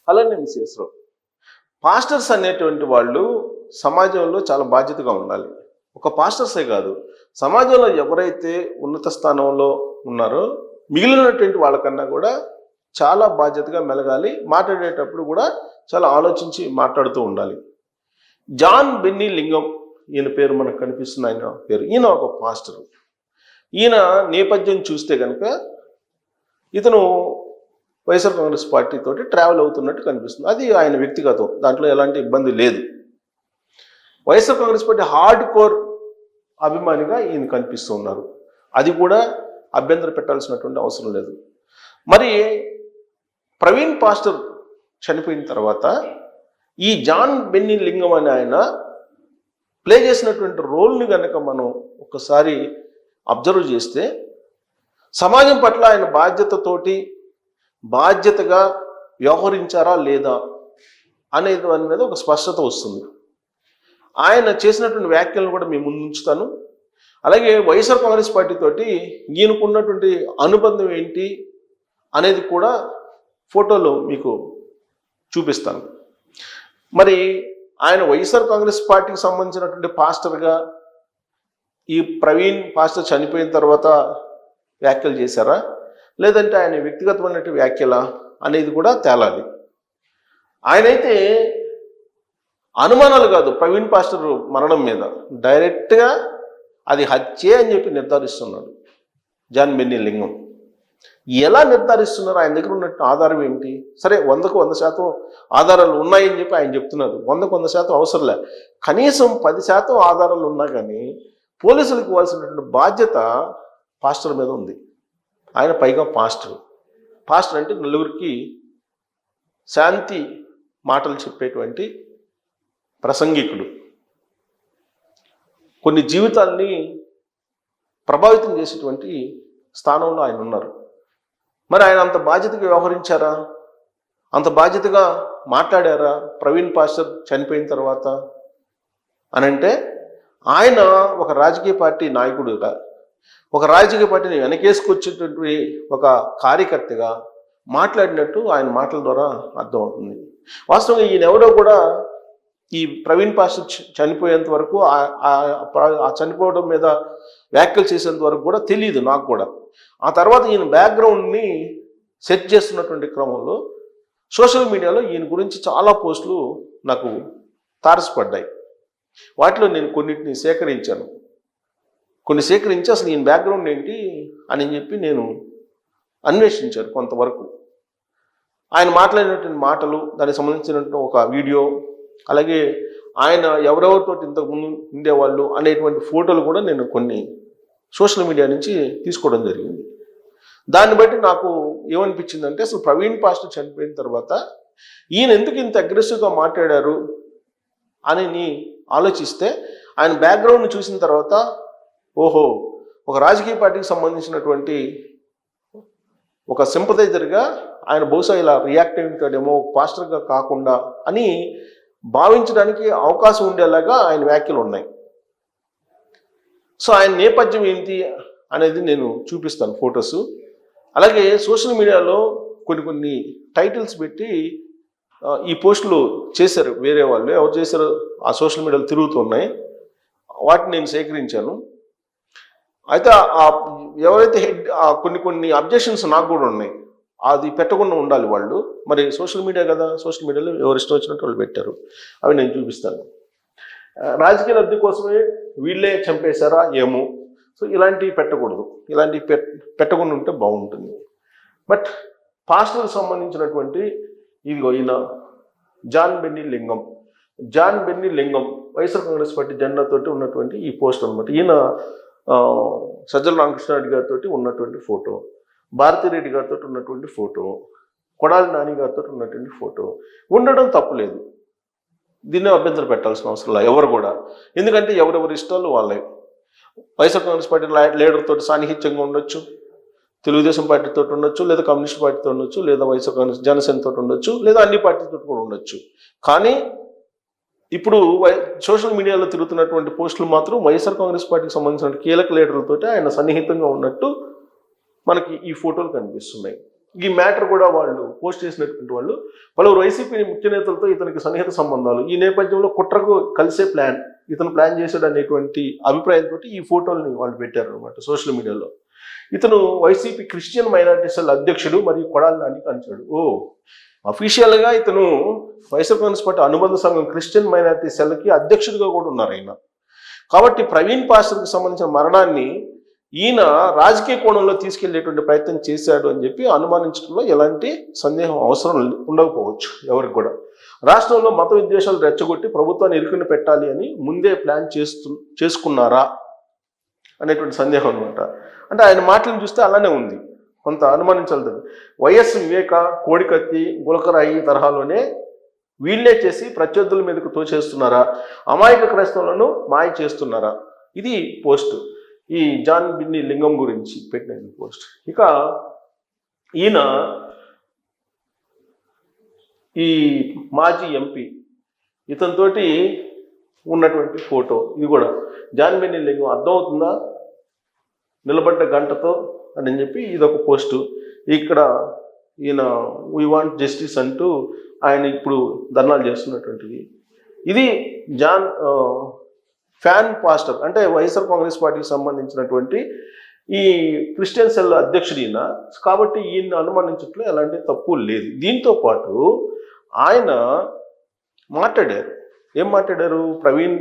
అలానే మిస్సెస్రావు పాస్టర్స్ అనేటువంటి వాళ్ళు సమాజంలో చాలా బాధ్యతగా ఉండాలి. ఒక పాస్టర్సే కాదు, సమాజంలో ఎవరైతే ఉన్నత స్థానంలో ఉన్నారో మిగిలినటువంటి వాళ్ళకన్నా కూడా చాలా బాధ్యతగా మెలగాలి. మాట్లాడేటప్పుడు కూడా చాలా ఆలోచించి మాట్లాడుతూ ఉండాలి. జాన్ బెన్నీ లింగం ఈయన పేరు మనకు కనిపిస్తుంది. ఆయన పేరు, ఈయన ఒక పాస్టర్. ఈయన నేపథ్యం చూస్తే కనుక ఇతను వైఎస్ఆర్ కాంగ్రెస్ పార్టీ తోటి ట్రావెల్ అవుతున్నట్టు కనిపిస్తుంది. అది ఆయన వ్యక్తిగతం, దాంట్లో ఎలాంటి ఇబ్బంది లేదు. YSR Congress party hard core అభిమానిగా ఈయన కనిపిస్తూ ఉన్నారు. అది కూడా అభ్యంతరం పెట్టాల్సినటువంటి అవసరం లేదు. మరి ప్రవీణ్ పాస్టర్ చనిపోయిన తర్వాత ఈ జాన్ బెన్నీ లింగం అనే ఆయన ప్లే చేసినటువంటి రోల్ని కనుక మనం ఒకసారి అబ్జర్వ్ చేస్తే సమాజం పట్ల ఆయన బాధ్యతగా వ్యవహరించారా లేదా అనేది దాని మీద ఒక స్పష్టత వస్తుంది. ఆయన చేసినటువంటి వ్యాఖ్యలను కూడా మేము ముందు ఉంచుతాను. అలాగే వైఎస్ఆర్ కాంగ్రెస్ పార్టీ తోటి ఈయనకున్నటువంటి అనుబంధం ఏంటి అనేది కూడా ఫోటోలో మీకు చూపిస్తాను. మరి ఆయన వైఎస్ఆర్ కాంగ్రెస్ పార్టీకి సంబంధించినటువంటి పాస్టర్గా ఈ ప్రవీణ్ పాస్టర్ చనిపోయిన తర్వాత వ్యాఖ్యలు చేశారా, లేదంటే ఆయన వ్యక్తిగతమైనటువంటి వ్యాఖ్యలా అనేది కూడా తేలాలి. ఆయనైతే అనుమానాలు కాదు, ప్రవీణ్ పాస్టర్ మరణం మీద డైరెక్ట్గా అది హత్యే అని చెప్పి నిర్ధారిస్తున్నాడు జాన్ బెన్నీ లింగం. ఎలా నిర్ధారిస్తున్నారు? ఆయన దగ్గర ఉన్నట్టు ఆధారం ఏంటి? సరే, 100కు 100% ఆధారాలు ఉన్నాయని చెప్పి ఆయన చెప్తున్నారు. 100కు 100% అవసరంలే, కనీసం 10% ఆధారాలు ఉన్నా కానీ పోలీసులకు ఇవ్వాల్సినటువంటి బాధ్యత పాస్టర్ మీద ఉంది. ఆయన పైగా పాస్టర్ అంటే నలుగురికి శాంతి మాటలు చెప్పేటువంటి ప్రసంగికుడు. కొన్ని జీవితాల్ని ప్రభావితం చేసేటువంటి స్థానంలో ఆయన ఉన్నారు. మరి ఆయన అంత బాధ్యతగా వ్యవహరించారా? అంత బాధ్యతగా మాట్లాడారా ప్రవీణ్ పాస్టర్ చనిపోయిన తర్వాత అని అంటే, ఆయన ఒక రాజకీయ పార్టీ నాయకుడుగా, ఒక రాజకీయ పార్టీని వెనకేసుకొచ్చేటువంటి ఒక కార్యకర్తగా మాట్లాడినట్టు ఆయన మాటల ద్వారా అర్థమవుతుంది. వాస్తవంగా ఈయన ఎవరో కూడా ఈ ప్రవీణ్ పాస్టర్ చనిపోయేంత వరకు, ఆ చనిపోవడం మీద వ్యాఖ్యలు చేసేంత వరకు కూడా తెలియదు నాకు కూడా. ఆ తర్వాత ఈయన బ్యాక్గ్రౌండ్ని సెట్ చేస్తున్నటువంటి క్రమంలో సోషల్ మీడియాలో ఈయన గురించి చాలా పోస్టులు నాకు తారసపడ్డాయి. వాటిలో నేను కొన్నిటిని సేకరించి అసలు ఈయన బ్యాక్గ్రౌండ్ ఏంటి అని చెప్పి నేను అన్వేషించాను కొంతవరకు. ఆయన మాట్లాడినటువంటి మాటలు, దానికి సంబంధించినటువంటి ఒక వీడియో, అలాగే ఆయన ఎవరెవరితో ఇంతకు ముందు ఉండేవాళ్ళు అనేటువంటి ఫోటోలు కూడా నేను కొన్ని సోషల్ మీడియా నుంచి తీసుకోవడం జరిగింది. దాన్ని బట్టి నాకు ఏమనిపించిందంటే, అసలు ప్రవీణ్ పాస్టర్ చనిపోయిన తర్వాత ఈయన ఎందుకు ఇంత అగ్రెసివ్గా మాట్లాడారు అని ఆలోచిస్తే, ఆయన బ్యాక్గ్రౌండ్ని చూసిన తర్వాత ఓహో, ఒక రాజకీయ పార్టీకి సంబంధించినటువంటి ఒక సింపథైజర్గా ఆయన బహుశా ఇలా రియాక్ట్ అయి ఉంటాడేమో, పాస్టర్గా కాకుండా అని భావించడానికి అవకాశం ఉండేలాగా ఆయన వ్యాఖ్యలు ఉన్నాయి. సో ఆయన నేపథ్యం ఏంటి అనేది నేను చూపిస్తాను ఫొటోస్. అలాగే సోషల్ మీడియాలో కొన్ని టైటిల్స్ పెట్టి ఈ పోస్టులు చేశారు వేరే వాళ్ళు. ఎవరు చేశారు ఆ సోషల్ మీడియాలో తిరుగుతున్నాయి, వాటిని నేను సేకరించాను. అయితే ఎవరైతే కొన్ని అబ్జెక్షన్స్ నాకు కూడా ఉన్నాయి. అది పెట్టకుండా ఉండాలి వాళ్ళు. మరి సోషల్ మీడియా కదా, సోషల్ మీడియాలో ఎవరు ఇష్టం వచ్చినట్టు వాళ్ళు పెట్టారు. అవి నేను చూపిస్తాను. రాజకీయ లబ్ధి కోసమే వీళ్ళే చంపేశారా ఏమో, సో ఇలాంటివి పెట్టకూడదు. ఇలాంటివి పెట్టకుండా ఉంటే బాగుంటుంది. బట్ పాస్టర్కి సంబంధించినటువంటి ఇదిగో ఈయన జాన్ బెన్నీ లింగం వైఎస్ఆర్ కాంగ్రెస్ పార్టీ జెండాతోటి ఉన్నటువంటి ఈ పోస్ట్ అనమాట. ఈయన సజ్జల రామకృష్ణారెడ్డి గారితో ఉన్నటువంటి ఫోటో, భారతిరెడ్డి గారితో ఉన్నటువంటి ఫోటో, కొడాలి నాని గారితో ఉన్నటువంటి ఫోటో ఉండడం తప్పులేదు. దీన్ని అభ్యంతరం పెట్టాల్సిన అవసరం లేదు ఎవరు కూడా. ఎందుకంటే ఎవరెవరి ఇష్టాలు వాళ్ళే. వైఎస్ఆర్ కాంగ్రెస్ పార్టీ లీడర్ తోటి సాన్నిహిత్యంగా ఉండొచ్చు, తెలుగుదేశం పార్టీతో ఉండొచ్చు, లేదా కమ్యూనిస్ట్ పార్టీతో ఉండొచ్చు, లేదా వైఎస్ఆర్ కాంగ్రెస్ జనసేనతో ఉండొచ్చు, లేదా అన్ని పార్టీలతో కూడా ఉండొచ్చు. కానీ ఇప్పుడు సోషల్ మీడియాలో తిరుగుతున్నటువంటి పోస్టులు మాత్రం వైఎస్ఆర్ కాంగ్రెస్ పార్టీకి సంబంధించిన కీలక లీడర్లతో ఆయన సన్నిహితంగా ఉన్నట్టు మనకి ఈ ఫోటోలు కనిపిస్తున్నాయి. ఈ మ్యాటర్ కూడా వాళ్ళు పోస్ట్ చేసినటువంటి వాళ్ళు పలువురు వైసీపీ ముఖ్య నేతలతో ఇతనికి సన్నిహిత సంబంధాలు, ఈ నేపథ్యంలో కుట్రకు కలిసే ప్లాన్, ఇతను ప్లాన్ చేశాడు అనేటువంటి అభిప్రాయంతో ఈ ఫోటోల్ని వాళ్ళు పెట్టారు అనమాట సోషల్ మీడియాలో. ఇతను వైసీపీ క్రిస్టియన్ మైనారిటీ సెల్ అధ్యక్షుడు మరియు కొడాలి నాని అంచాడు. అఫీషియల్గా ఇతను వైఎస్ఆర్ కాంగ్రెస్ పార్టీ అనుబంధ సంఘం క్రిస్టియన్ మైనారిటీ సెల్కి అధ్యక్షుడిగా కూడా ఉన్నారు ఆయన. కాబట్టి ప్రవీణ్ పాస్టర్కి సంబంధించిన మరణాన్ని ఈయన రాజకీయ కోణంలో తీసుకెళ్లేటువంటి ప్రయత్నం చేశాడు అని చెప్పి అనుమానించడంలో ఎలాంటి సందేహం అవసరం ఉండకపోవచ్చు ఎవరికి కూడా. రాష్ట్రంలో మత విద్వేషాలు రెచ్చగొట్టి ప్రభుత్వాన్ని ఇరుకుని పెట్టాలి అని ముందే ప్లాన్ చేసుకున్నారా అనేటువంటి సందేహం అనమాట. అంటే ఆయన మాటలను చూస్తే అలానే ఉంది, కొంత అనుమానించాలి. వైఎస్ వివేక, కోడికత్తి, గులకరాయి తరహాలోనే వీళ్ళే చేసి ప్రత్యర్థుల మీదకు తోచేస్తున్నారా, అమాయక క్రైస్తవులను మాయ చేస్తున్నారా? ఇది పోస్ట్, ఈ జాన్ బిన్నీ లింగం గురించి పెట్టిన పోస్ట్. ఇక ఈయన ఈ మాజీ ఎంపీ ఇతనితోటి ఉన్నటువంటి ఫోటో ఇది కూడా. జాన్ బిన్నీ లింగం అర్థమవుతుందా? నిలబడ్డ గంటతో అని చెప్పి ఇదొక పోస్టు. ఇక్కడ ఈయన వీ వాంట్ జస్టిస్ అంటూ ఆయన ఇప్పుడు ధర్నాలు చేస్తున్నటువంటిది. ఇది జాన్ ఫ్యాన్ పాస్టర్, అంటే వైఎస్ఆర్ కాంగ్రెస్ పార్టీకి సంబంధించినటువంటి ఈ క్రిస్టియన్ సెల్ అధ్యక్షుడు ఈయన. కాబట్టి ఈయన అనుమానించట్లో ఎలాంటి తప్పు లేదు. దీంతో పాటు ఆయన మాట్లాడారు. ఏం మాట్లాడారు? ప్రవీణ్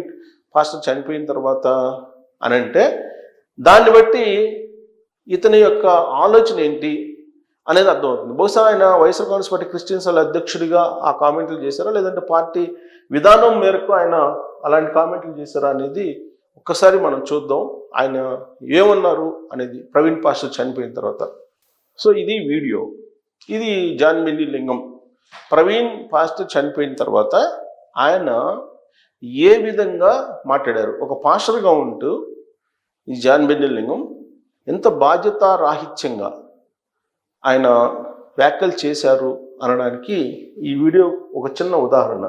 పాస్టర్ చనిపోయిన తర్వాత అని అంటే దాన్ని బట్టి ఇతని యొక్క ఆలోచన ఏంటి అనేది అర్థమవుతుంది. బహుశా ఆయన YSR Congress party Christian cell అధ్యక్షుడిగా ఆ కామెంట్లు చేశారా, లేదంటే పార్టీ విధానం మేరకు ఆయన అలాంటి కామెంట్లు చేశారా అనేది ఒక్కసారి మనం చూద్దాం. ఆయన ఏమన్నారు అనేది ప్రవీణ్ పాస్టర్ చనిపోయిన తర్వాత. సో ఇది వీడియో, ఇది జాన్ బిన్నీ లింగం. ప్రవీణ్ పాస్టర్ చనిపోయిన తర్వాత ఆయన ఏ విధంగా మాట్లాడారు, ఒక పాస్టర్గా ఉంటూ ఈ జాన్ బిన్నీ లింగం ఎంత బాధ్యతారాహిత్యంగా ఆయన వ్యాఖ్యలు చేశారు అనడానికి ఈ వీడియో ఒక చిన్న ఉదాహరణ.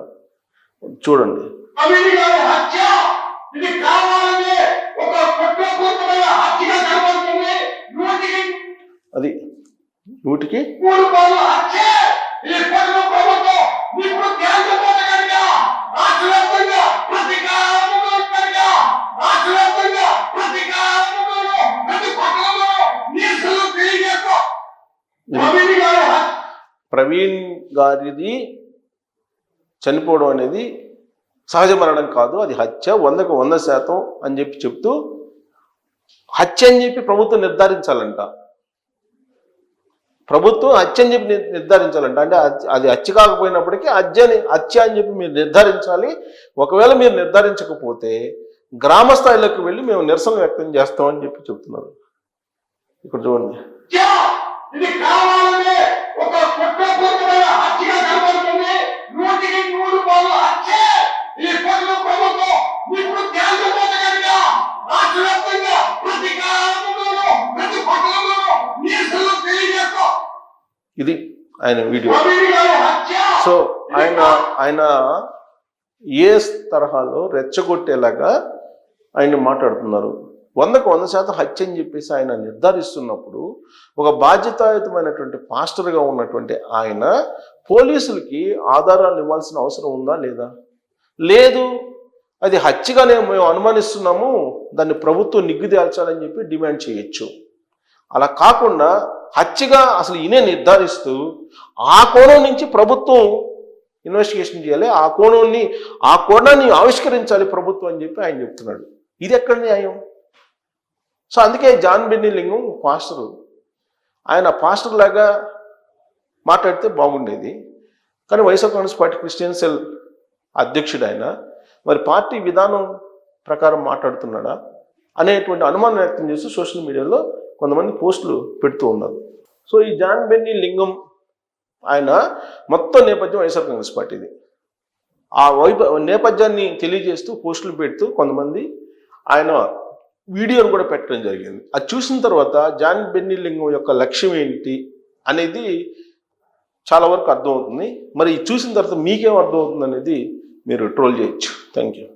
చూడండి. అది నూటికి ప్రవీణ్ గారిది చనిపోవడం అనేది సహజ మరణం కాదు, అది హత్య, 100కు 100% అని చెప్పి చెప్తూ హత్య అని చెప్పి ప్రభుత్వం నిర్ధారించాలంట. ప్రభుత్వం హత్య అని చెప్పి నిర్ధారించాలంట. అంటే అది హత్య కాకపోయినప్పటికీ హత్య అని చెప్పి మీరు నిర్ధారించాలి. ఒకవేళ మీరు నిర్ధారించకపోతే గ్రామ స్థాయిలోకి వెళ్ళి మేము నిరసన వ్యక్తం చేస్తామని చెప్పి చెప్తున్నారు. ఇక్కడ చూడండి. ఇది ఆయన వీడియో. సో ఆయన ఏ తరహాలో రెచ్చగొట్టేలాగా ఆయన మాట్లాడుతున్నారు. 100కు 100% హత్య అని చెప్పేసి ఆయన నిర్ధారిస్తున్నప్పుడు ఒక బాధ్యతాయుతమైనటువంటి పాస్టర్గా ఉన్నటువంటి ఆయన పోలీసులకి ఆధారాలు ఇవ్వాల్సిన అవసరం ఉందా లేదా? లేదు, అది హత్యగానే మేము అనుమానిస్తున్నాము, దాన్ని ప్రభుత్వం నిగ్గుదేల్చాలని చెప్పి డిమాండ్ చేయొచ్చు. అలా కాకుండా హత్యగా అసలు ఈయనే నిర్ధారిస్తూ ఆ కోణం నుంచి ప్రభుత్వం ఇన్వెస్టిగేషన్ చేయాలి, ఆ కోణాన్ని ఆవిష్కరించాలి ప్రభుత్వం అని చెప్పి ఆయన చెప్తున్నాడు. ఇది ఎక్కడ న్యాయం? సో అందుకే జాన్ బిన్నీ లింగం పాస్టరు, ఆయన పాస్టర్ లాగా మాట్లాడితే బాగుండేది. కానీ YSR Congress party Christian cell అధ్యక్షుడు ఆయన, మరి పార్టీ విధానం ప్రకారం మాట్లాడుతున్నాడా అనేటువంటి అనుమానం వ్యక్తం చేస్తూ సోషల్ మీడియాలో కొంతమంది పోస్టులు పెడుతూ ఉన్నారు. సో ఈ జాన్ బిన్నీ లింగం ఆయన మొత్తం నేపథ్యం వైఎస్ఆర్ కాంగ్రెస్ పార్టీది. ఆ నేపథ్యాన్ని తెలియజేస్తూ పోస్టులు పెడుతూ కొంతమంది ఆయన వీడియోను కూడా పెట్టడం జరిగింది. అది చూసిన తర్వాత జాన్ బిన్నీ లింగం యొక్క లక్ష్యం ఏంటి అనేది చాలా వరకు అర్థమవుతుంది. మరి చూసిన తర్వాత మీకేం అర్థమవుతుంది అనేది మీరు ట్రోల్ చేయొచ్చు. Thank you.